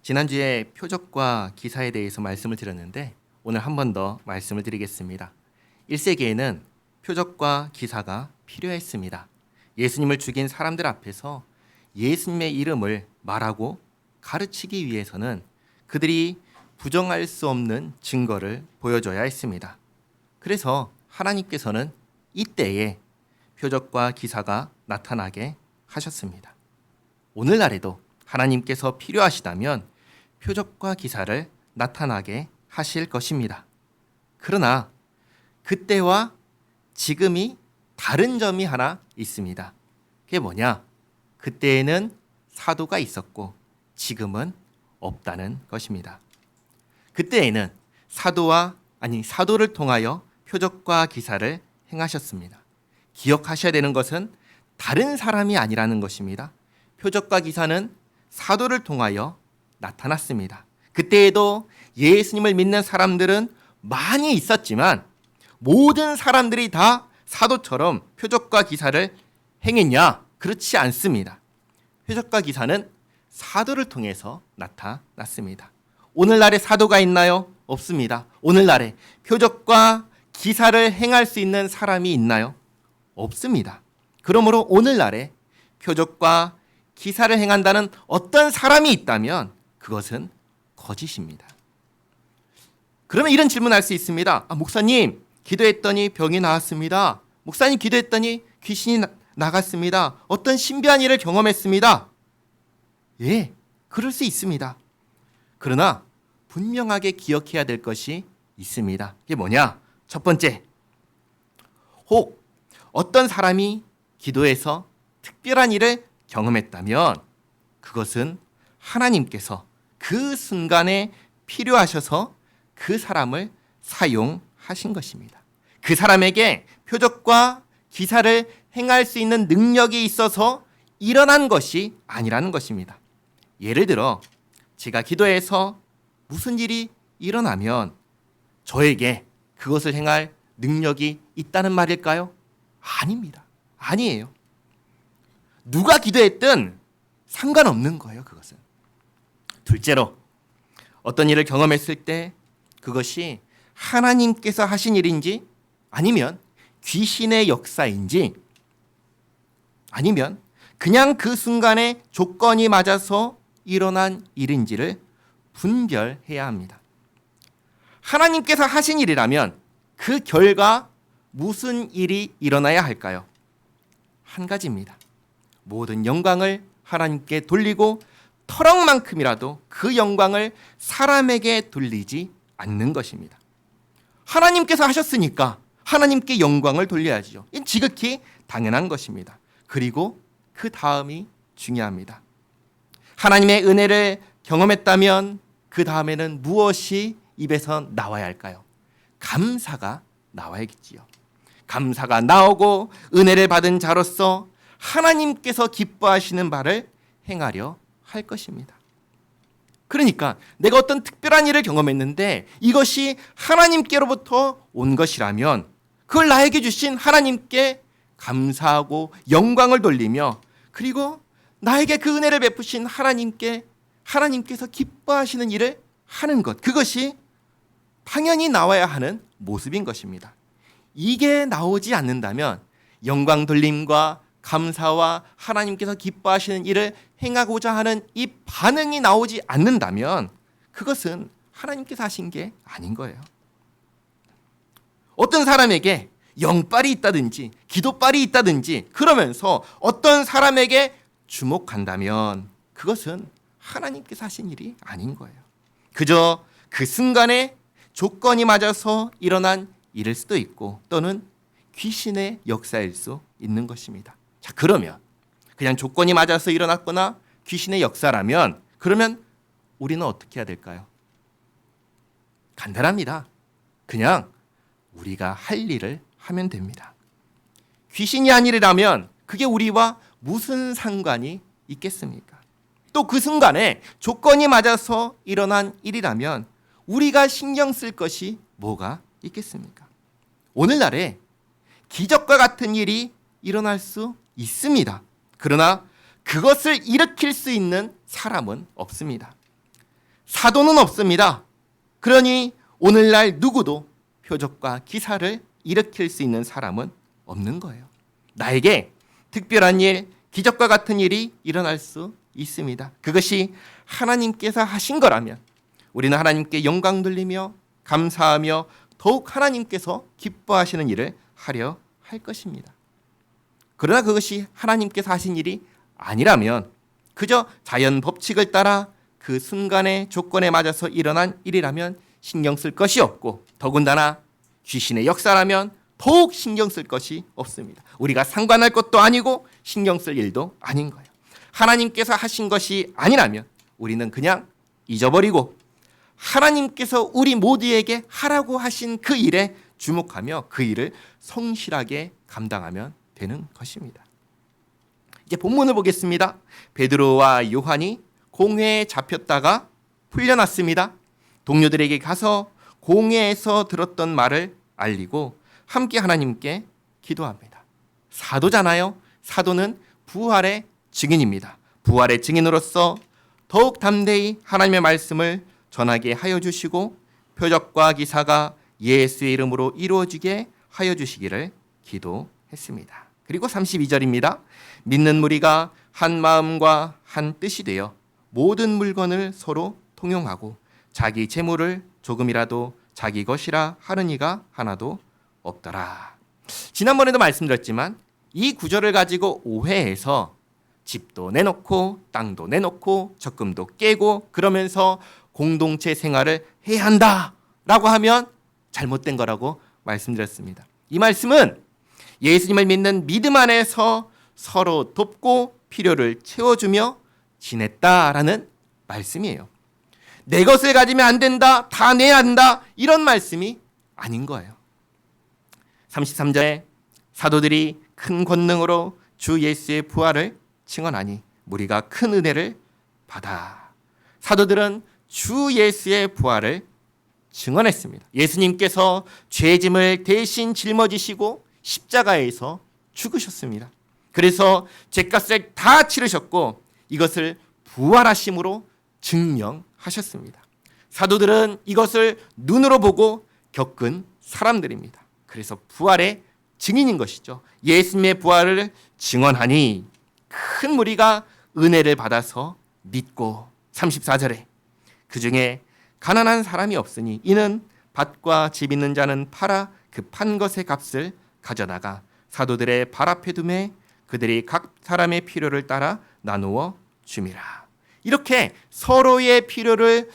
지난주에 표적과 기사에 대해서 말씀을 드렸는데 오늘 한 번 더 말씀을 드리겠습니다. 1세기에는 표적과 기사가 필요했습니다. 예수님을 죽인 사람들 앞에서 예수님의 이름을 말하고 가르치기 위해서는 그들이 부정할 수 없는 증거를 보여줘야 했습니다. 그래서 하나님께서는 이때에 표적과 기사가 나타나게 하셨습니다. 오늘날에도 하나님께서 필요하시다면 표적과 기사를 나타나게 하실 것입니다. 그러나 그때와 지금이 다른 점이 하나 있습니다. 그게 뭐냐? 그때에는 사도가 있었고 지금은 없다는 것입니다. 그때에는 사도를 통하여 표적과 기사를 행하셨습니다. 기억하셔야 되는 것은 다른 사람이 아니라는 것입니다. 표적과 기사는 사도를 통하여 나타났습니다. 그때에도 예수님을 믿는 사람들은 많이 있었지만 모든 사람들이 다 사도처럼 표적과 기사를 행했냐? 그렇지 않습니다. 표적과 기사는 사도를 통해서 나타났습니다. 오늘날에 사도가 있나요? 없습니다. 오늘날에 표적과 기사를 행할 수 있는 사람이 있나요? 없습니다. 그러므로 오늘날에 표적과 기사를 행한다는 어떤 사람이 있다면 그것은 거짓입니다. 그러면 이런 질문을 할 수 있습니다. 목사님, 기도했더니 병이 나았습니다. 목사님, 기도했더니 귀신이 나갔습니다. 어떤 신비한 일을 경험했습니다. 예, 그럴 수 있습니다. 그러나 분명하게 기억해야 될 것이 있습니다. 이게 뭐냐? 첫 번째, 혹 어떤 사람이 기도해서 특별한 일을 경험했다면 그것은 하나님께서 그 순간에 필요하셔서 그 사람을 사용하신 것입니다. 그 사람에게 표적과 기사를 행할 수 있는 능력이 있어서 일어난 것이 아니라는 것입니다. 예를 들어 제가 기도해서 무슨 일이 일어나면 저에게 그것을 행할 능력이 있다는 말일까요? 아닙니다. 아니에요. 누가 기도했든 상관없는 거예요, 그것은. 둘째로, 어떤 일을 경험했을 때 그것이 하나님께서 하신 일인지 아니면 귀신의 역사인지 아니면 그냥 그 순간에 조건이 맞아서 일어난 일인지를 분별해야 합니다. 하나님께서 하신 일이라면 그 결과 무슨 일이 일어나야 할까요? 한 가지입니다. 모든 영광을 하나님께 돌리고 터럭만큼이라도 그 영광을 사람에게 돌리지 않는 것입니다. 하나님께서 하셨으니까 하나님께 영광을 돌려야죠. 이건 지극히 당연한 것입니다. 그리고 그 다음이 중요합니다. 하나님의 은혜를 경험했다면 그 다음에는 무엇이 입에서 나와야 할까요? 감사가 나와야겠지요. 감사가 나오고 은혜를 받은 자로서 하나님께서 기뻐하시는 바를 행하려 할 것입니다. 그러니까 내가 어떤 특별한 일을 경험했는데 이것이 하나님께로부터 온 것이라면 그걸 나에게 주신 하나님께 감사하고 영광을 돌리며 그리고 나에게 그 은혜를 베푸신 하나님께서 기뻐하시는 일을 하는 것, 그것이 당연히 나와야 하는 모습인 것입니다. 이게 나오지 않는다면 영광 돌림과 감사와 하나님께서 기뻐하시는 일을 행하고자 하는 이 반응이 나오지 않는다면 그것은 하나님께서 하신 게 아닌 거예요. 어떤 사람에게 영빨이 있다든지 기도빨이 있다든지 그러면서 어떤 사람에게 주목한다면 그것은 하나님께서 하신 일이 아닌 거예요. 그저 그 순간에 조건이 맞아서 일어난 일일 수도 있고 또는 귀신의 역사일 수 있는 것입니다. 자, 그러면 그냥 조건이 맞아서 일어났거나 귀신의 역사라면 그러면 우리는 어떻게 해야 될까요? 간단합니다. 그냥 우리가 할 일을 하면 됩니다. 귀신이 한 일이라면 그게 우리와 무슨 상관이 있겠습니까? 또 그 순간에 조건이 맞아서 일어난 일이라면 우리가 신경 쓸 것이 뭐가 있겠습니까? 오늘날에 기적과 같은 일이 일어날 수 있습니다. 그러나 그것을 일으킬 수 있는 사람은 없습니다. 사도는 없습니다. 그러니 오늘날 누구도 표적과 기사를 일으킬 수 있는 사람은 없는 거예요. 나에게 특별한 일, 기적과 같은 일이 일어날 수 있습니다. 그것이 하나님께서 하신 거라면 우리는 하나님께 영광 돌리며 감사하며 더욱 하나님께서 기뻐하시는 일을 하려 할 것입니다. 그러나 그것이 하나님께서 하신 일이 아니라면 그저 자연 법칙을 따라 그 순간의 조건에 맞아서 일어난 일이라면 신경 쓸 것이 없고, 더군다나 귀신의 역사라면 더욱 신경 쓸 것이 없습니다. 우리가 상관할 것도 아니고 신경 쓸 일도 아닌 거예요. 하나님께서 하신 것이 아니라면 우리는 그냥 잊어버리고 하나님께서 우리 모두에게 하라고 하신 그 일에 주목하며 그 일을 성실하게 감당하면 되는 것입니다. 이제 본문을 보겠습니다. 베드로와 요한이 공회에 잡혔다가 풀려났습니다. 동료들에게 가서 공회에서 들었던 말을 알리고 함께 하나님께 기도합니다. 사도잖아요. 사도는 부활의 증인입니다. 부활의 증인으로서 더욱 담대히 하나님의 말씀을 전하게 하여 주시고 표적과 기사가 예수의 이름으로 이루어지게 하여 주시기를 기도했습니다. 그리고 32절입니다. 믿는 무리가 한 마음과 한 뜻이 되어 모든 물건을 서로 통용하고 자기 재물을 조금이라도 자기 것이라 하는 이가 하나도 없더라. 지난번에도 말씀드렸지만 이 구절을 가지고 오해해서 집도 내놓고 땅도 내놓고 적금도 깨고 그러면서 공동체 생활을 해야 한다라고 하면 잘못된 거라고 말씀드렸습니다. 이 말씀은 예수님을 믿는 믿음 안에서 서로 돕고 필요를 채워주며 지냈다라는 말씀이에요. 내 것을 가지면 안 된다, 다 내야 한다, 이런 말씀이 아닌 거예요. 33절에 사도들이 큰 권능으로 주 예수의 부활을 증언하니 무리가 큰 은혜를 받아. 사도들은 주 예수의 부활을 증언했습니다. 예수님께서 죄짐을 대신 짊어지시고 십자가에서 죽으셨습니다. 그래서 죄값을 다 치르셨고 이것을 부활하심으로 증명하셨습니다. 사도들은 이것을 눈으로 보고 겪은 사람들입니다. 그래서 부활의 증인인 것이죠. 예수님의 부활을 증언하니 큰 무리가 은혜를 받아서 믿고, 34절에 그 중에 가난한 사람이 없으니 이는 밭과 집 있는 자는 팔아 그 판 것의 값을 가져다가 사도들의 발 앞에 두매 그들이 각 사람의 필요를 따라 나누어 줌이라. 이렇게 서로의 필요를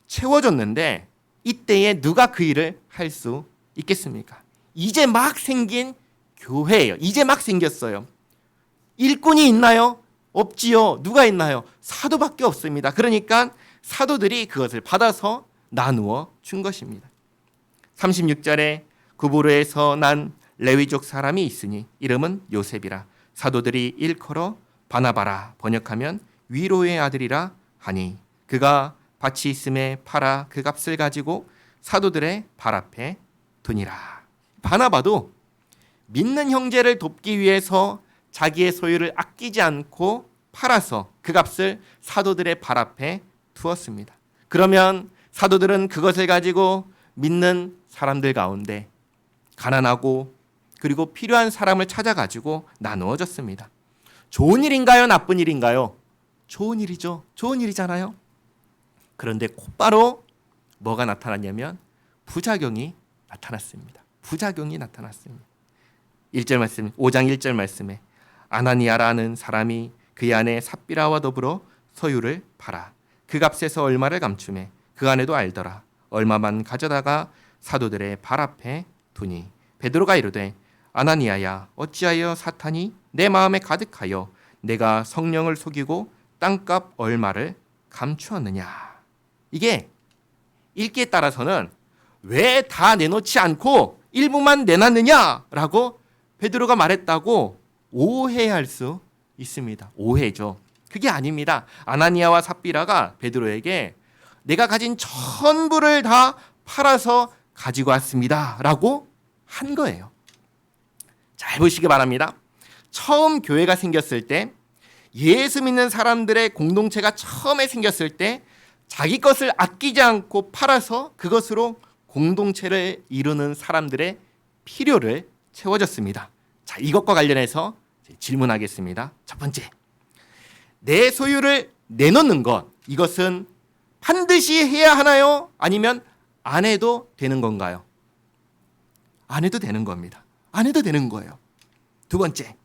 채워줬는데 이때에 누가 그 일을 할 수 있겠습니까? 이제 막 생긴 교회예요. 이제 막 생겼어요. 일꾼이 있나요? 없지요. 누가 있나요? 사도밖에 없습니다. 그러니까 사도들이 그것을 받아서 나누어 준 것입니다. 36절에 구브로에서 난 레위족 사람이 있으니 이름은 요셉이라. 사도들이 일컬어 바나바라, 번역하면 위로의 아들이라 하니 그가 밭이 있음에 팔아 그 값을 가지고 사도들의 발 앞에 두니라. 바나바도 믿는 형제를 돕기 위해서 자기의 소유를 아끼지 않고 팔아서 그 값을 사도들의 발 앞에 두었습니다. 그러면 사도들은 그것을 가지고 믿는 사람들 가운데 가난하고 그리고 필요한 사람을 찾아가지고 나누어 줬습니다. 좋은 일인가요? 나쁜 일인가요? 좋은 일이죠. 좋은 일이잖아요. 그런데 곧바로 뭐가 나타났냐면 부작용이 나타났습니다. 부작용이 나타났습니다. 1절 말씀, 5장 1절 말씀에 아나니아라는 사람이 그의 아내 삽비라와 더불어 소유를 팔아 그 값에서 얼마를 감추매 그 아내도 알더라. 얼마만 가져다가 사도들의 발 앞에 두니 베드로가 이르되 아나니아야 어찌하여 사탄이 내 마음에 가득하여 내가 성령을 속이고 땅값 얼마를 감추었느냐. 이게 읽기에 따라서는 왜 다 내놓지 않고 일부만 내놨느냐라고 베드로가 말했다고 오해할 수 있습니다. 오해죠. 그게 아닙니다. 아나니아와 삽비라가 베드로에게 내가 가진 전부를 다 팔아서 가지고 왔습니다 라고 한 거예요. 잘 보시기 바랍니다. 처음 교회가 생겼을 때, 예수 믿는 사람들의 공동체가 처음에 생겼을 때 자기 것을 아끼지 않고 팔아서 그것으로 공동체를 이루는 사람들의 필요를 채워줬습니다. 자, 이것과 관련해서 질문하겠습니다. 첫 번째, 내 소유를 내놓는 것, 이것은 반드시 해야 하나요? 아니면 안 해도 되는 건가요? 안 해도 되는 겁니다. 안 해도 되는 거예요. 두 번째,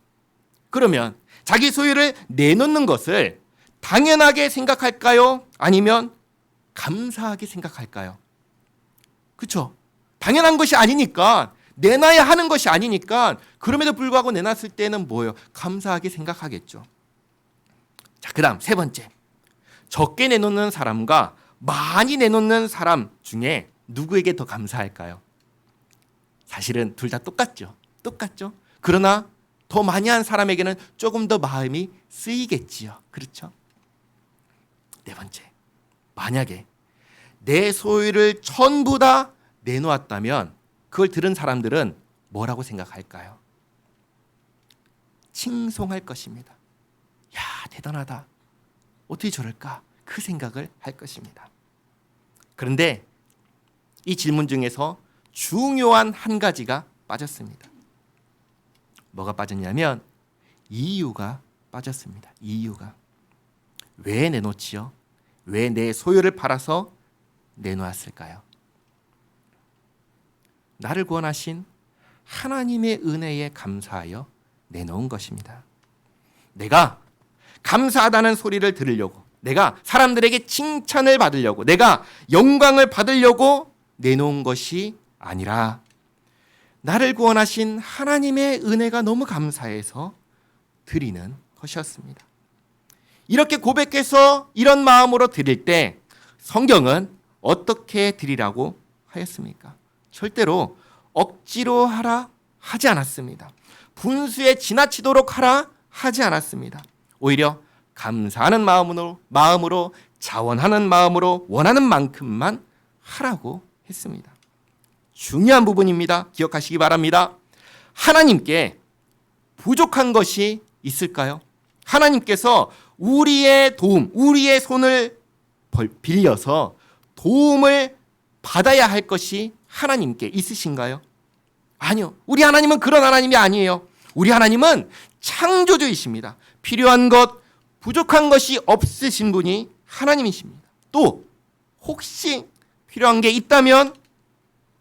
그러면 자기 소유를 내놓는 것을 당연하게 생각할까요? 아니면 감사하게 생각할까요? 그렇죠? 당연한 것이 아니니까, 내놔야 하는 것이 아니니까, 그럼에도 불구하고 내놨을 때는 뭐예요? 감사하게 생각하겠죠. 자, 그 다음 세 번째, 적게 내놓는 사람과 많이 내놓는 사람 중에 누구에게 더 감사할까요? 사실은 둘 다 똑같죠. 똑같죠. 그러나 더 많이 한 사람에게는 조금 더 마음이 쓰이겠지요. 그렇죠? 네 번째, 만약에 내 소유를 전부 다 내놓았다면 그걸 들은 사람들은 뭐라고 생각할까요? 칭송할 것입니다. 야, 대단하다. 어떻게 저럴까? 그 생각을 할 것입니다. 그런데 이 질문 중에서 중요한 한 가지가 빠졌습니다. 뭐가 빠졌냐면 이유가 빠졌습니다. 이유가. 왜 내놓지요? 왜 내 소유를 팔아서 내놓았을까요? 나를 구원하신 하나님의 은혜에 감사하여 내놓은 것입니다. 내가 감사하다는 소리를 들으려고, 내가 사람들에게 칭찬을 받으려고, 내가 영광을 받으려고 내놓은 것이 아니라 나를 구원하신 하나님의 은혜가 너무 감사해서 드리는 것이었습니다. 이렇게 고백해서 이런 마음으로 드릴 때 성경은 어떻게 드리라고 하였습니까? 절대로 억지로 하라 하지 않았습니다. 분수에 지나치도록 하라 하지 않았습니다. 오히려 감사하는 마음으로 자원하는 마음으로 원하는 만큼만 하라고 했습니다. 중요한 부분입니다. 기억하시기 바랍니다. 하나님께 부족한 것이 있을까요? 하나님께서 우리의 도움, 우리의 손을 빌려서 도움을 받아야 할 것이 하나님께 있으신가요? 아니요. 우리 하나님은 그런 하나님이 아니에요. 우리 하나님은 창조주이십니다. 필요한 것, 부족한 것이 없으신 분이 하나님이십니다. 또 혹시 필요한 게 있다면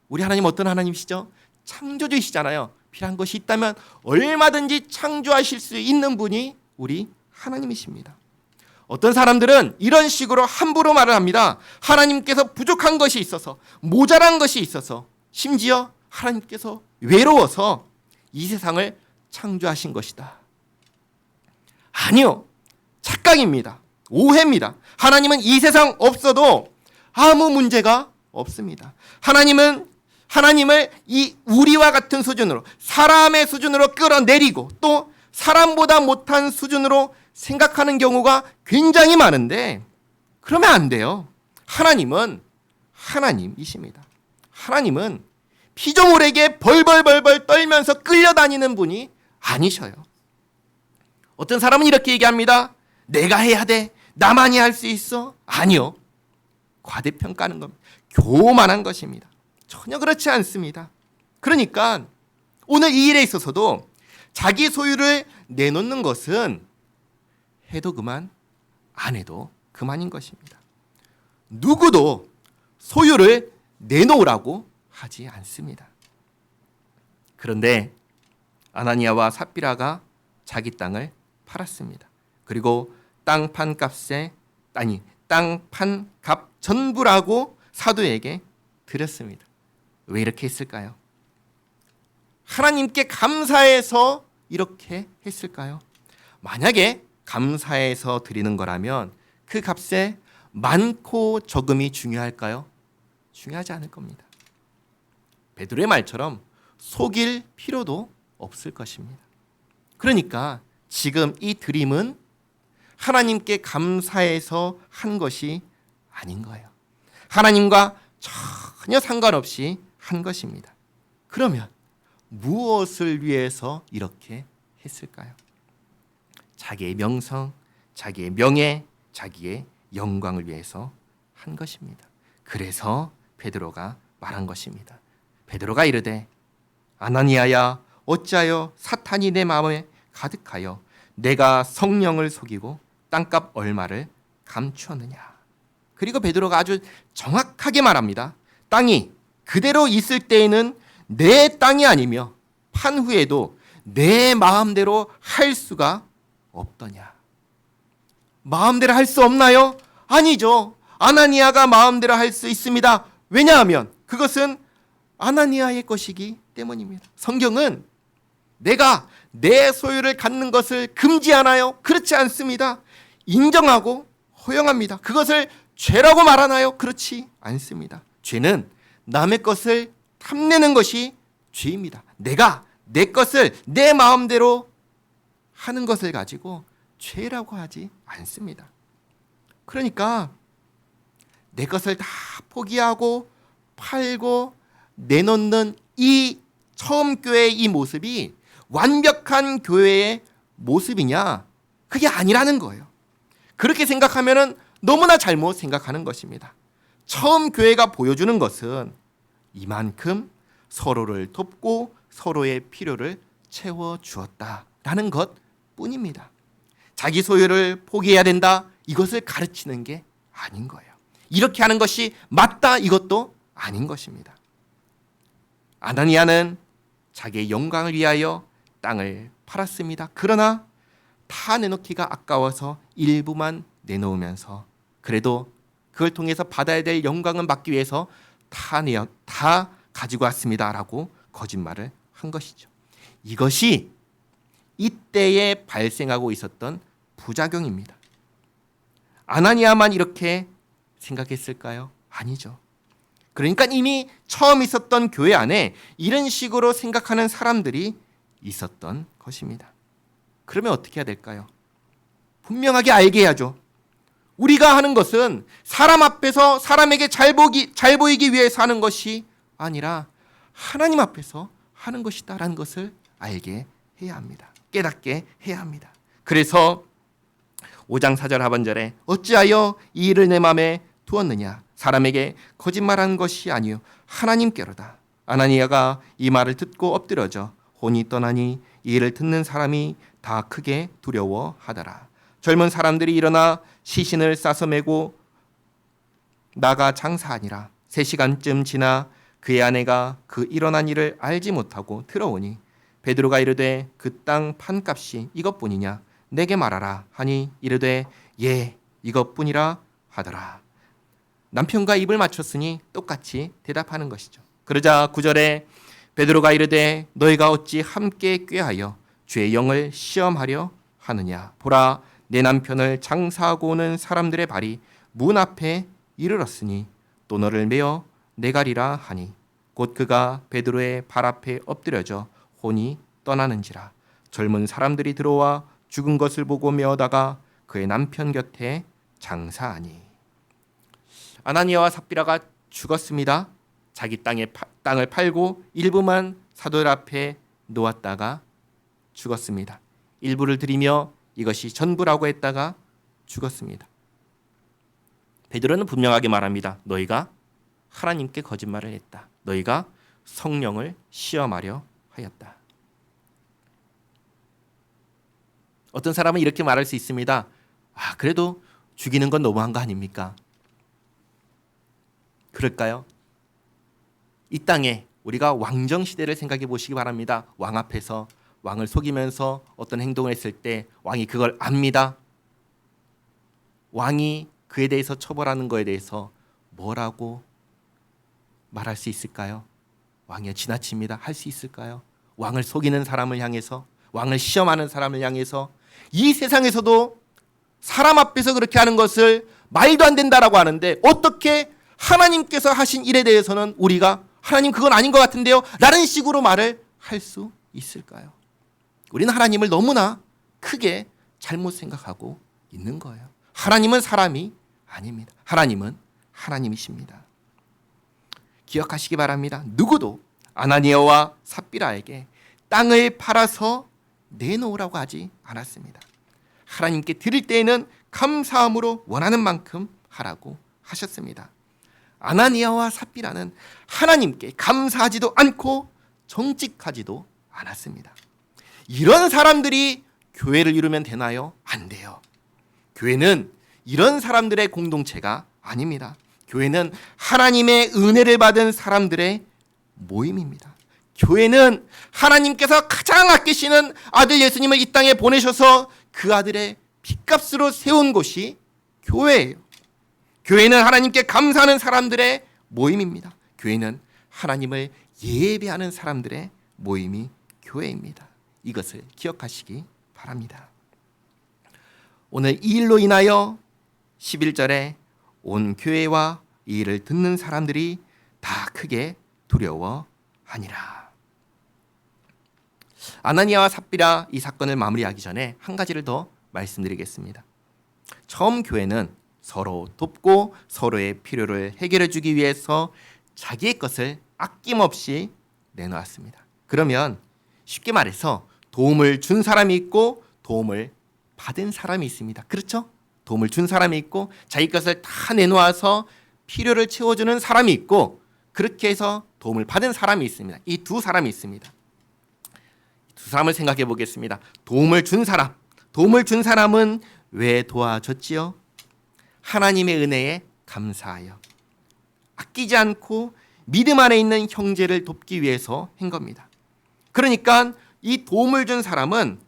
우리 하나님 어떤 하나님이시죠? 창조주이시잖아요. 필요한 것이 있다면 얼마든지 창조하실 수 있는 분이 우리 하나님이십니다. 어떤 사람들은 이런 식으로 함부로 말을 합니다. 하나님께서 부족한 것이 있어서, 모자란 것이 있어서, 심지어 하나님께서 외로워서 이 세상을 창조하신 것이다. 아니요. 착각입니다. 오해입니다. 하나님은 이 세상 없어도 아무 문제가 없습니다. 하나님을 이 우리와 같은 수준으로, 사람의 수준으로 끌어내리고 또 사람보다 못한 수준으로 생각하는 경우가 굉장히 많은데 그러면 안 돼요. 하나님은 하나님이십니다. 하나님은 피조물에게 벌벌벌벌 떨면서 끌려다니는 분이 아니셔요. 어떤 사람은 이렇게 얘기합니다. 내가 해야 돼. 나만이 할 수 있어. 아니요. 과대평가하는 겁니다. 교만한 것입니다. 전혀 그렇지 않습니다. 그러니까 오늘 이 일에 있어서도 자기 소유를 내놓는 것은 해도 그만, 안 해도 그만인 것입니다. 누구도 소유를 내놓으라고 하지 않습니다. 그런데 아나니아와 삽비라가 자기 땅을 팔았습니다. 그리고 땅 판 값 전부라고 사도에게 드렸습니다. 왜 이렇게 했을까요? 하나님께 감사해서 이렇게 했을까요? 만약에 감사해서 드리는 거라면 그 값에 많고 적음이 중요할까요? 중요하지 않을 겁니다. 베드로의 말처럼 속일 필요도 없을 것입니다. 그러니까 지금 이 드림은 하나님께 감사해서 한 것이 아닌 거예요. 하나님과 전혀 상관없이 한 것입니다. 그러면 무엇을 위해서 이렇게 했을까요? 자기의 명성, 자기의 명예, 자기의 영광을 위해서 한 것입니다. 그래서 베드로가 말한 것입니다. 베드로가 이르되 아나니아야 어찌하여 사탄이 내 마음에 가득하여 내가 성령을 속이고 땅값 얼마를 감추었느냐. 그리고 베드로가 아주 정확하게 말합니다. 땅이 그대로 있을 때에는 내 땅이 아니며 판 후에도 내 마음대로 할 수가 없더냐. 마음대로 할 수 없나요? 아니죠. 아나니아가 마음대로 할 수 있습니다. 왜냐하면 그것은 아나니아의 것이기 때문입니다. 성경은 내가 내 소유를 갖는 것을 금지하나요? 그렇지 않습니다. 인정하고 허용합니다. 그것을 죄라고 말하나요? 그렇지 않습니다. 죄는 남의 것을 탐내는 것이 죄입니다. 내가 내 것을 내 마음대로 하는 것을 가지고 죄라고 하지 않습니다. 그러니까 내 것을 다 포기하고 팔고 내놓는 이 처음 교회의 이 모습이 완벽한 교회의 모습이냐? 그게 아니라는 거예요. 그렇게 생각하면은 너무나 잘못 생각하는 것입니다. 처음 교회가 보여주는 것은 이만큼 서로를 돕고 서로의 필요를 채워주었다라는 것뿐입니다. 자기 소유를 포기해야 된다, 이것을 가르치는 게 아닌 거예요. 이렇게 하는 것이 맞다, 이것도 아닌 것입니다. 아나니아는 자기의 영광을 위하여 땅을 팔았습니다. 그러나 다 내놓기가 아까워서 일부만 내놓으면서 그래도 그걸 통해서 받아야 될 영광은 받기 위해서 다 가지고 왔습니다라고 거짓말을 한 것이죠. 이것이 이때에 발생하고 있었던 부작용입니다. 아나니아만 이렇게 생각했을까요? 아니죠. 그러니까 이미 처음 있었던 교회 안에 이런 식으로 생각하는 사람들이 있었던 것입니다. 그러면 어떻게 해야 될까요? 분명하게 알게 해야죠. 우리가 하는 것은 사람 앞에서 사람에게 잘 보이기 위해서 하는 것이 아니라 하나님 앞에서 하는 것이다라는 것을 알게 해야 합니다. 깨닫게 해야 합니다. 그래서 5장 4절 하반절에 어찌하여 이 일을 내 마음에 두었느냐. 사람에게 거짓말한 것이 아니요 하나님께로다. 아나니아가 이 말을 듣고 엎드려져 혼이 떠나니 이 일을 듣는 사람이 다 크게 두려워하더라. 젊은 사람들이 일어나 시신을 싸서 메고 나가 장사하니라. 3시간쯤 지나 그의 아내가 그 일어난 일을 알지 못하고 들어오니 베드로가 이르되 그 땅 판값이 이것뿐이냐 내게 말하라 하니 이르되 예 이것뿐이라 하더라. 남편과 입을 맞췄으니 똑같이 대답하는 것이죠. 그러자 9절에 베드로가 이르되 너희가 어찌 함께 꾀하여 주의 영을 시험하려 하느냐. 보라 내 남편을 장사하고 오는 사람들의 발이 문 앞에 이르렀으니 또 너를 메어 내가리라 하니 곧 그가 베드로의 발 앞에 엎드려져 혼이 떠나는지라. 젊은 사람들이 들어와 죽은 것을 보고 메어다가 그의 남편 곁에 장사하니. 아나니아와 삽비라가 죽었습니다. 자기 땅을 팔고 일부만 사도들 앞에 놓았다가 죽었습니다. 일부를 드리며 이것이 전부라고 했다가 죽었습니다. 베드로는 분명하게 말합니다. 너희가 하나님께 거짓말을 했다. 너희가 성령을 시험하려 하였다. 어떤 사람은 이렇게 말할 수 있습니다. 그래도 죽이는 건 너무한 거 아닙니까? 그럴까요? 이 땅에 우리가 왕정 시대를 생각해 보시기 바랍니다. 왕 앞에서 왕을 속이면서 어떤 행동을 했을 때 왕이 그걸 압니다. 왕이 그에 대해서 처벌하는 거에 대해서 뭐라고 말할 수 있을까요? 왕이 지나칩니다. 할 수 있을까요? 왕을 속이는 사람을 향해서, 왕을 시험하는 사람을 향해서 이 세상에서도 사람 앞에서 그렇게 하는 것을 말도 안 된다라고 하는데 어떻게 하나님께서 하신 일에 대해서는 우리가 하나님 그건 아닌 것 같은데요 라는 식으로 말을 할 수 있을까요? 우리는 하나님을 너무나 크게 잘못 생각하고 있는 거예요. 하나님은 사람이 아닙니다. 하나님은 하나님이십니다. 기억하시기 바랍니다. 누구도 아나니아와 삽비라에게 땅을 팔아서 내놓으라고 하지 않았습니다. 하나님께 드릴 때에는 감사함으로 원하는 만큼 하라고 하셨습니다. 아나니아와 삽비라는 하나님께 감사하지도 않고 정직하지도 않았습니다. 이런 사람들이 교회를 이루면 되나요? 안 돼요. 교회는 이런 사람들의 공동체가 아닙니다. 교회는 하나님의 은혜를 받은 사람들의 모임입니다. 교회는 하나님께서 가장 아끼시는 아들 예수님을 이 땅에 보내셔서 그 아들의 핏값으로 세운 곳이 교회예요. 교회는 하나님께 감사하는 사람들의 모임입니다. 교회는 하나님을 예배하는 사람들의 모임이 교회입니다. 이것을 기억하시기 바랍니다. 오늘 이 일로 인하여 11절에 온 교회와 이 일을 듣는 사람들이 다 크게 두려워하니라. 아나니아와 삽비라 이 사건을 마무리하기 전에 한 가지를 더 말씀드리겠습니다. 처음 교회는 서로 돕고 서로의 필요를 해결해 주기 위해서 자기의 것을 아낌없이 내놓았습니다. 그러면 쉽게 말해서 도움을 준 사람이 있고 도움을 받은 사람이 있습니다. 그렇죠? 도움을 준 사람이 있고 자기 것을 다 내놓아서 필요를 채워주는 사람이 있고 그렇게 해서 도움을 받은 사람이 있습니다. 이 두 사람이 있습니다. 두 사람을 생각해 보겠습니다. 도움을 준 사람은 왜 도와줬지요? 하나님의 은혜에 감사하여 아끼지 않고 믿음 안에 있는 형제를 돕기 위해서 한 겁니다. 그러니까 이 도움을 준 사람은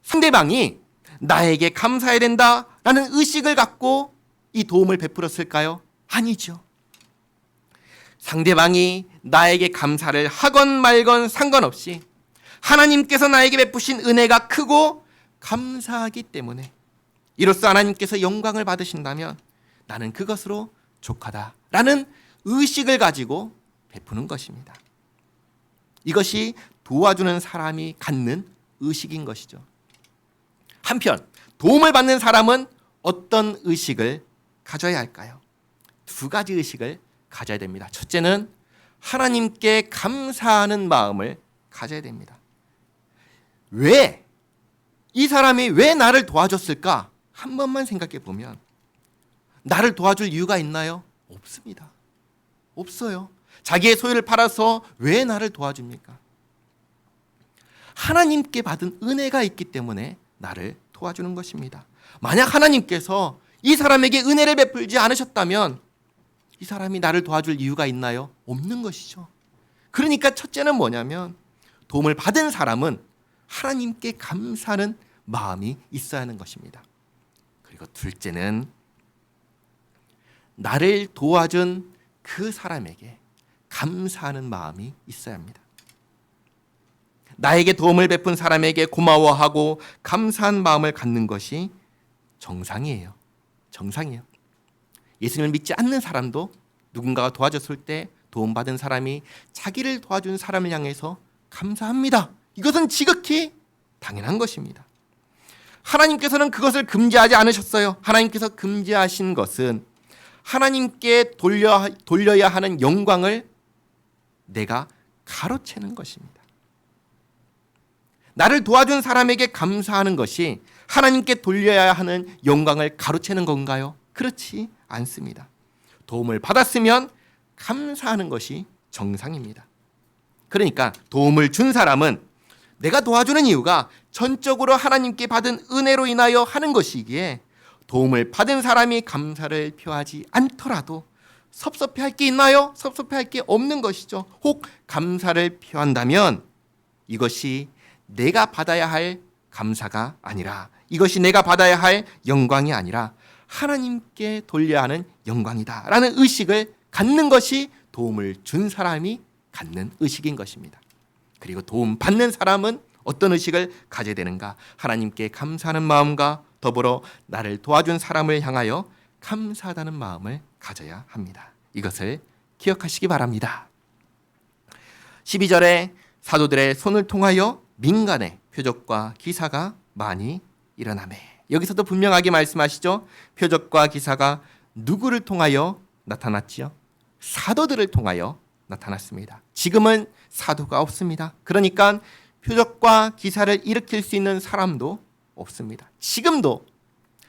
상대방이 나에게 감사해야 된다라는 의식을 갖고 이 도움을 베풀었을까요? 아니죠. 상대방이 나에게 감사를 하건 말건 상관없이 하나님께서 나에게 베푸신 은혜가 크고 감사하기 때문에 이로써 하나님께서 영광을 받으신다면 나는 그것으로 족하다라는 의식을 가지고 베푸는 것입니다. 이것이 도와주는 사람이 갖는 의식인 것이죠. 한편 도움을 받는 사람은 어떤 의식을 가져야 할까요? 두 가지 의식을 가져야 됩니다. 첫째는 하나님께 감사하는 마음을 가져야 됩니다. 왜? 이 사람이 왜 나를 도와줬을까? 한 번만 생각해 보면 나를 도와줄 이유가 있나요? 없습니다. 없어요. 자기의 소유를 팔아서 왜 나를 도와줍니까? 하나님께 받은 은혜가 있기 때문에 나를 도와주는 것입니다. 만약 하나님께서 이 사람에게 은혜를 베풀지 않으셨다면 이 사람이 나를 도와줄 이유가 있나요? 없는 것이죠. 그러니까 첫째는 뭐냐면 도움을 받은 사람은 하나님께 감사하는 마음이 있어야 하는 것입니다. 그리고 둘째는 나를 도와준 그 사람에게 감사하는 마음이 있어야 합니다. 나에게 도움을 베푼 사람에게 고마워하고 감사한 마음을 갖는 것이 정상이에요. 정상이에요. 예수님을 믿지 않는 사람도 누군가가 도와줬을 때 도움받은 사람이 자기를 도와준 사람을 향해서 감사합니다. 이것은 지극히 당연한 것입니다. 하나님께서는 그것을 금지하지 않으셨어요. 하나님께서 금지하신 것은 하나님께 돌려야 하는 영광을 내가 가로채는 것입니다. 나를 도와준 사람에게 감사하는 것이 하나님께 돌려야 하는 영광을 가로채는 건가요? 그렇지 않습니다. 도움을 받았으면 감사하는 것이 정상입니다. 그러니까 도움을 준 사람은 내가 도와주는 이유가 전적으로 하나님께 받은 은혜로 인하여 하는 것이기에 도움을 받은 사람이 감사를 표하지 않더라도 섭섭해할 게 있나요? 섭섭해할 게 없는 것이죠. 혹 감사를 표한다면 이것이 내가 받아야 할 감사가 아니라 이것이 내가 받아야 할 영광이 아니라 하나님께 돌려야 하는 영광이다라는 의식을 갖는 것이 도움을 준 사람이 갖는 의식인 것입니다. 그리고 도움 받는 사람은 어떤 의식을 가져야 되는가? 하나님께 감사하는 마음과 더불어 나를 도와준 사람을 향하여 감사하다는 마음을 가져야 합니다. 이것을 기억하시기 바랍니다. 12절에 사도들의 손을 통하여 민간의 표적과 기사가 많이 일어나매. 여기서도 분명하게 말씀하시죠. 표적과 기사가 누구를 통하여 나타났지요? 사도들을 통하여 나타났습니다. 지금은 사도가 없습니다. 그러니까 표적과 기사를 일으킬 수 있는 사람도 없습니다. 지금도.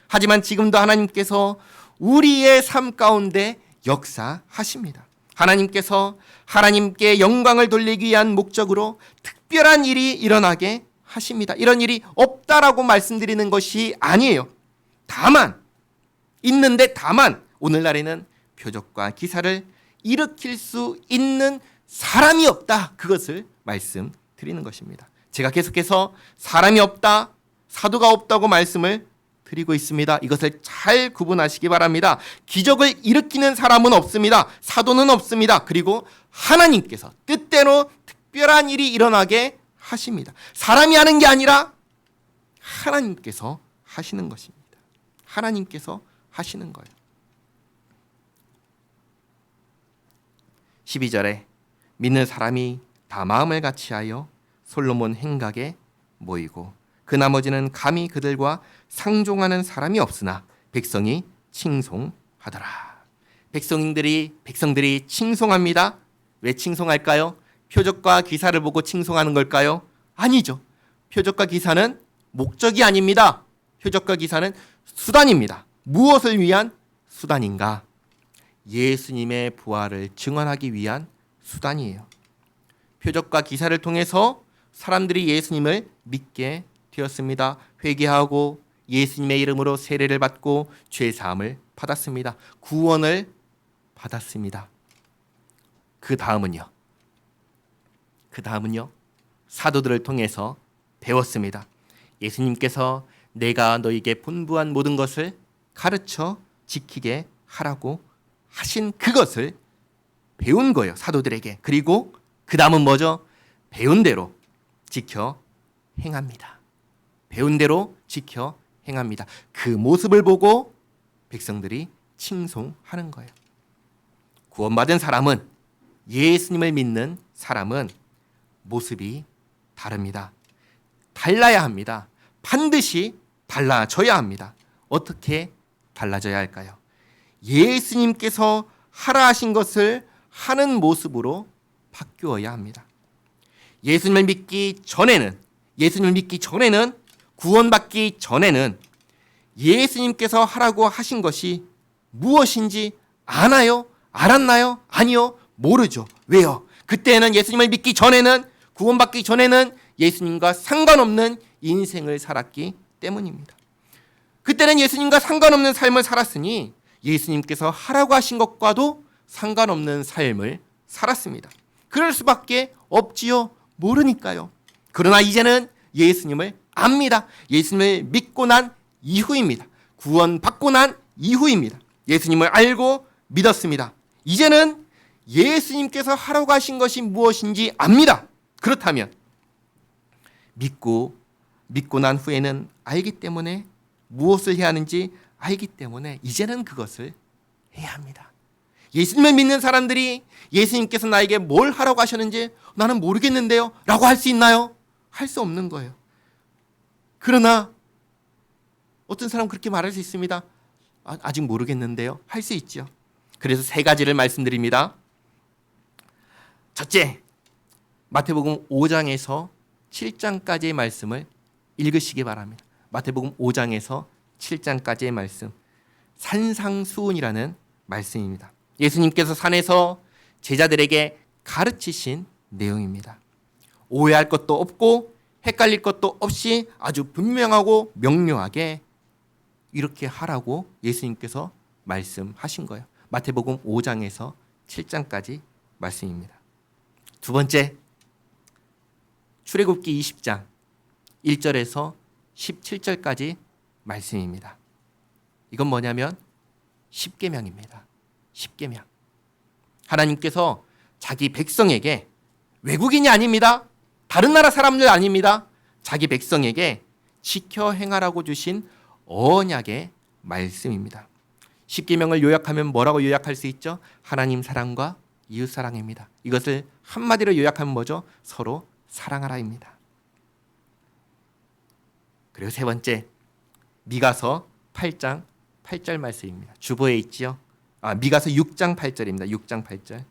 하지만 지금도 하나님께서 우리의 삶 가운데 역사하십니다. 하나님께서 하나님께 영광을 돌리기 위한 목적으로 특별한 일이 일어나게 하십니다. 이런 일이 없다라고 말씀드리는 것이 아니에요. 다만 오늘날에는 표적과 기사를 일으킬 수 있는 사람이 없다. 그것을 말씀드리는 것입니다. 제가 계속해서 사람이 없다, 사도가 없다고 말씀을 드리고 있습니다. 이것을 잘 구분하시기 바랍니다. 기적을 일으키는 사람은 없습니다. 사도는 없습니다. 그리고 하나님께서 뜻대로 특별한 일이 일어나게 하십니다. 사람이 하는 게 아니라 하나님께서 하시는 것입니다. 하나님께서 하시는 거예요. 12절에 믿는 사람이 다 마음을 같이하여 솔로몬 행각에 모이고 그 나머지는 감히 그들과 상종하는 사람이 없으나 백성이 칭송하더라. 백성들이 칭송합니다. 왜 칭송할까요? 표적과 기사를 보고 칭송하는 걸까요? 아니죠. 표적과 기사는 목적이 아닙니다. 표적과 기사는 수단입니다. 무엇을 위한 수단인가? 예수님의 부활을 증언하기 위한 수단이에요. 표적과 기사를 통해서 사람들이 예수님을 믿게 되었습니다. 회개하고 예수님의 이름으로 세례를 받고 죄 사함을 받았습니다. 구원을 받았습니다. 그 다음은요. 사도들을 통해서 배웠습니다. 예수님께서 내가 너에게 분부한 모든 것을 가르쳐 지키게 하라고 하신 그것을 배운 거예요. 사도들에게. 그리고 그 다음은 뭐죠? 배운 대로 지켜 행합니다. 배운 대로 지켜 행합니다. 그 모습을 보고 백성들이 칭송하는 거예요. 구원받은 사람은, 예수님을 믿는 사람은 모습이 다릅니다. 달라야 합니다. 반드시 달라져야 합니다. 어떻게 달라져야 할까요? 예수님께서 하라 하신 것을 하는 모습으로 바뀌어야 합니다. 예수님을 믿기 전에는, 구원받기 전에는 예수님께서 하라고 하신 것이 무엇인지 아나요? 알았나요? 아니요, 모르죠. 왜요? 그때는 예수님을 믿기 전에는, 구원받기 전에는 예수님과 상관없는 인생을 살았기 때문입니다. 그때는 예수님과 상관없는 삶을 살았으니 예수님께서 하라고 하신 것과도 상관없는 삶을 살았습니다. 그럴 수밖에 없지요. 모르니까요. 그러나 이제는 예수님을 압니다. 예수님을 믿고 난 이후입니다. 구원받고 난 이후입니다. 예수님을 알고 믿었습니다. 이제는 예수님께서 하라고 하신 것이 무엇인지 압니다. 그렇다면 믿고 난 후에는 알기 때문에, 무엇을 해야 하는지 알기 때문에 이제는 그것을 해야 합니다. 예수님을 믿는 사람들이 예수님께서 나에게 뭘 하라고 하셨는지 나는 모르겠는데요 라고 할 수 있나요? 할 수 없는 거예요. 그러나 어떤 사람은 그렇게 말할 수 있습니다. 아직 모르겠는데요. 할 수 있죠. 그래서 세 가지를 말씀드립니다. 첫째, 마태복음 5장에서 7장까지의 말씀을 읽으시기 바랍니다. 마태복음 5장에서 7장까지의 말씀, 산상수훈이라는 말씀입니다. 예수님께서 산에서 제자들에게 가르치신 내용입니다. 오해할 것도 없고 헷갈릴 것도 없이 아주 분명하고 명료하게 이렇게 하라고 예수님께서 말씀하신 거예요. 마태복음 5장에서 7장까지 말씀입니다. 두 번째, 출애굽기 20장 1절에서 17절까지 말씀입니다. 이건 뭐냐면 십계명입니다. 십계명. 하나님께서 자기 백성에게, 외국인이 아닙니다. 다른 나라 사람들 아닙니다. 자기 백성에게 지켜 행하라고 주신 언약의 말씀입니다. 십계명을 요약하면 뭐라고 요약할 수 있죠? 하나님 사랑과 이웃 사랑입니다. 이것을 한마디로 요약하면 뭐죠? 서로 사랑하라입니다. 그리고 세 번째, 미가서 8장 8절 말씀입니다. 주보에 있지요. 미가서 6장 8절입니다. 6장 8절.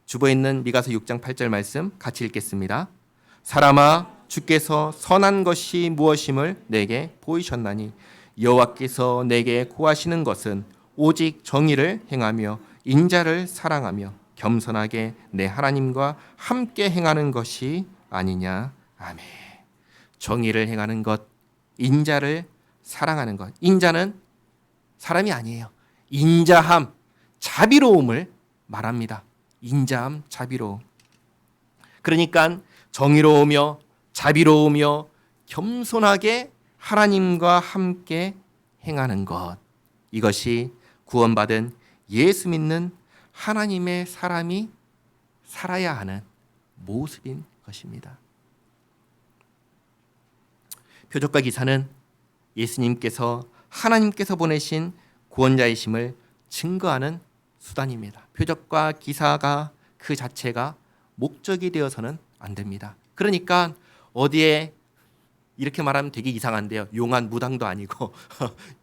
주보에 있는 미가서 6장 8절 말씀 같이 읽겠습니다. 사람아, 주께서 선한 것이 무엇임을 내게 보이셨나니 여호와께서 내게 구하시는 것은 오직 정의를 행하며 인자를 사랑하며 겸손하게 내 하나님과 함께 행하는 것이 아니냐. 아멘. 정의를 행하는 것, 인자를 사랑하는 것. 인자는 사람이 아니에요. 인자함, 자비로움을 말합니다. 인자함, 자비로움. 그러니까 정의로우며 자비로우며 겸손하게 하나님과 함께 행하는 것. 이것이 구원받은 예수 믿는 하나님의 사람이 살아야 하는 모습인 것입니다. 표적과 기사는 예수님께서 하나님께서 보내신 구원자이심을 증거하는 수단입니다. 표적과 기사가 그 자체가 목적이 되어서는 안 됩니다. 그러니까 어디에 이렇게 말하면 되게 이상한데요. 용한 무당도 아니고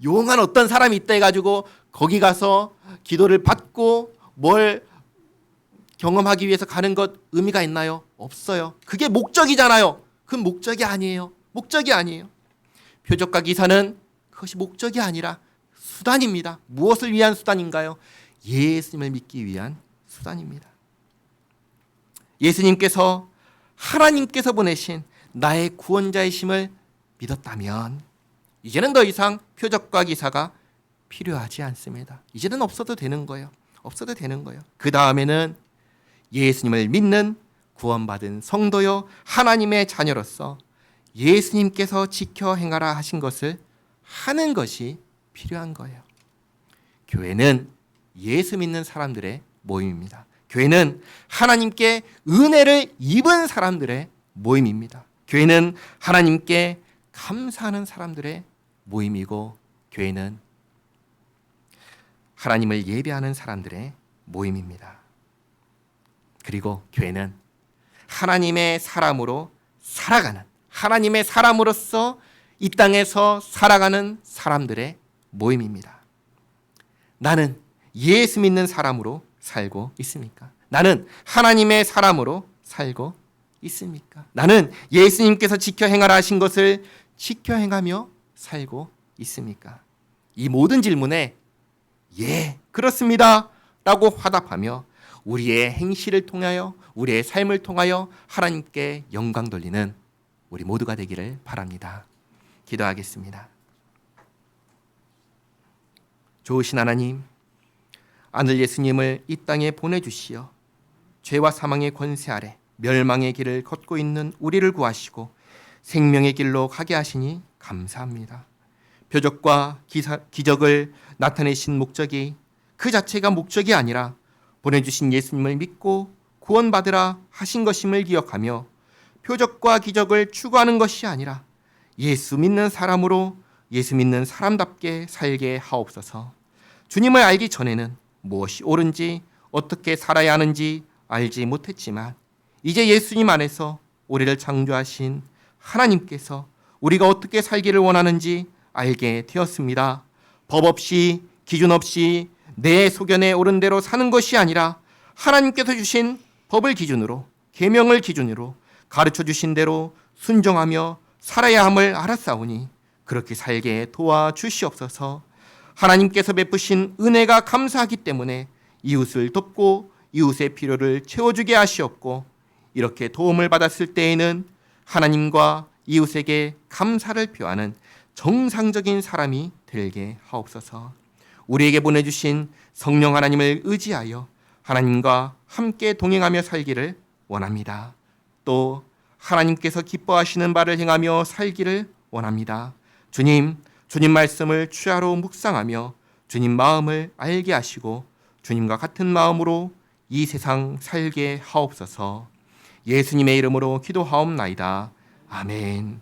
용한 어떤 사람이 있다 해가지고 거기 가서 기도를 받고 뭘 경험하기 위해서 가는 것 의미가 있나요? 없어요. 그게 목적이잖아요. 그건 목적이 아니에요. 목적이 아니에요. 표적과 기사는 그것이 목적이 아니라 수단입니다. 무엇을 위한 수단인가요? 예수님을 믿기 위한 수단입니다. 예수님께서 하나님께서 보내신 나의 구원자이심을 믿었다면 이제는 더 이상 표적과 기사가 필요하지 않습니다. 이제는 없어도 되는 거예요. 없어도 되는 거예요. 그 다음에는 예수님을 믿는 구원받은 성도요 하나님의 자녀로서 예수님께서 지켜 행하라 하신 것을 하는 것이 필요한 거예요. 교회는 예수 믿는 사람들의 모임입니다. 교회는 하나님께 은혜를 입은 사람들의 모임입니다. 교회는 하나님께 감사하는 사람들의 모임이고 교회는 하나님을 예배하는 사람들의 모임입니다. 그리고 교회는 하나님의 사람으로 살아가는 하나님의 사람으로서 이 땅에서 살아가는 사람들의 모임입니다. 나는 예수 믿는 사람으로 살고 있습니까? 나는 하나님의 사람으로 살고 있습니까? 나는 예수님께서 지켜 행하라 하신 것을 지켜 행하며 살고 있습니까? 이 모든 질문에 예, 그렇습니다 라고 화답하며 우리의 행실을 통하여 우리의 삶을 통하여 하나님께 영광 돌리는 우리 모두가 되기를 바랍니다. 기도하겠습니다. 좋으신 하나님, 아들 예수님을 이 땅에 보내주시어 죄와 사망의 권세 아래 멸망의 길을 걷고 있는 우리를 구하시고 생명의 길로 가게 하시니 감사합니다. 표적과 기적을 나타내신 목적이 그 자체가 목적이 아니라 보내주신 예수님을 믿고 구원받으라 하신 것임을 기억하며 표적과 기적을 추구하는 것이 아니라 예수 믿는 사람으로 예수 믿는 사람답게 살게 하옵소서. 주님을 알기 전에는 무엇이 옳은지 어떻게 살아야 하는지 알지 못했지만 이제 예수님 안에서 우리를 창조하신 하나님께서 우리가 어떻게 살기를 원하는지 알게 되었습니다. 법 없이 기준 없이 내 소견에 옳은 대로 사는 것이 아니라 하나님께서 주신 법을 기준으로 계명을 기준으로 가르쳐 주신 대로 순종하며 살아야 함을 알았사오니 그렇게 살게 도와주시옵소서. 하나님께서 베푸신 은혜가 감사하기 때문에 이웃을 돕고 이웃의 필요를 채워주게 하시옵고 이렇게 도움을 받았을 때에는 하나님과 이웃에게 감사를 표하는 정상적인 사람이 되게 하옵소서. 우리에게 보내주신 성령 하나님을 의지하여 하나님과 함께 동행하며 살기를 원합니다. 또 하나님께서 기뻐하시는 바를 행하며 살기를 원합니다. 주님 말씀을 주야로 묵상하며 주님 마음을 알게 하시고 주님과 같은 마음으로 이 세상 살게 하옵소서. 예수님의 이름으로 기도하옵나이다. 아멘.